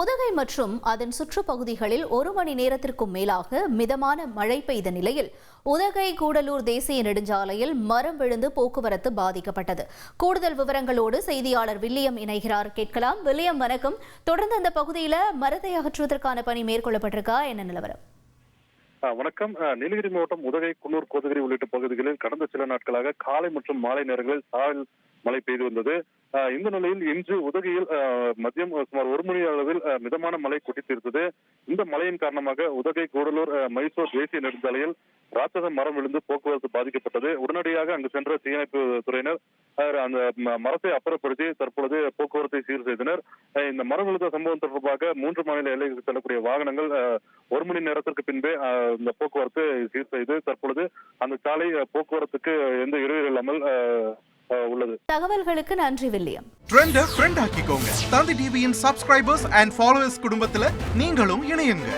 உதகை மற்றும் அதன் சுற்றுப்பகுதிகளில் 1 மணி நேரத்திற்கும் மேலாக மிதமான மழை பெய்த நிலையில் உதகை கூடலூர் தேசிய நெடுஞ்சாலையில் மரம் விழுந்து போக்குவரத்து பாதிக்கப்பட்டது. கூடுதல் விவரங்களோடு செய்தியாளர் வில்லியம் இணைகிறார். கேட்கலாம். வில்லியம், வணக்கம். தொடர்ந்து அந்த பகுதியில் மரத்தை அகற்றுவதற்கான பணி மேற்கொள்ளப்பட்டிருக்கா? என்ன நிலவரம்? வணக்கம். நீலகிரி மாவட்டம் உதகை, குன்னூர், கோத்தகிரி உள்ளிட்ட பகுதிகளில் கடந்த சில நாட்களாக காலை மற்றும் மாலை நேரங்களில் சாரல் மழை பெய்து வந்தது. இந்த நிலையில் இன்று உதகையில் மதியம் சுமார் 1 மணி அளவில் மிதமான மழை கொட்டித்தீர்த்தது. இந்த மழையின் காரணமாக உதகை, கூடலூர், மைசூர் தேசிய நெடுஞ்சாலையில் ராட்சத மரம் விழுந்து போக்குவரத்து பாதிக்கப்பட்டது. உடனடியாக அங்கு சென்ற தீயணைப்பு துறையினர் அந்த மரத்தை அப்புறப்படுத்தி தற்பொழுது போக்குவரத்தை சீர் செய்தனர். இந்த மரம் விழுந்த சம்பவம் தொடர்பாக 3 மாநில எல்லைக்கு செல்லக்கூடிய வாகனங்கள் 1 மணி நேரத்திற்கு பின்பே இந்த போக்குவரத்து சீர் செய்து தற்பொழுது அந்த சாலை போக்குவரத்துக்கு எந்த இடையூறு இல்லாமல் உள்ளது. தகவல்களுக்கு நன்றி வில்லியம். ட்ரெண்ட ஃப்ரெண்ட் ஆக்கிக்கோங்க. தந்தி டிவியின் சப்ஸ்கிரைபர்ஸ் அண்ட் ஃபாலோவர்ஸ் குடும்பத்துல நீங்களும் இணையுங்க.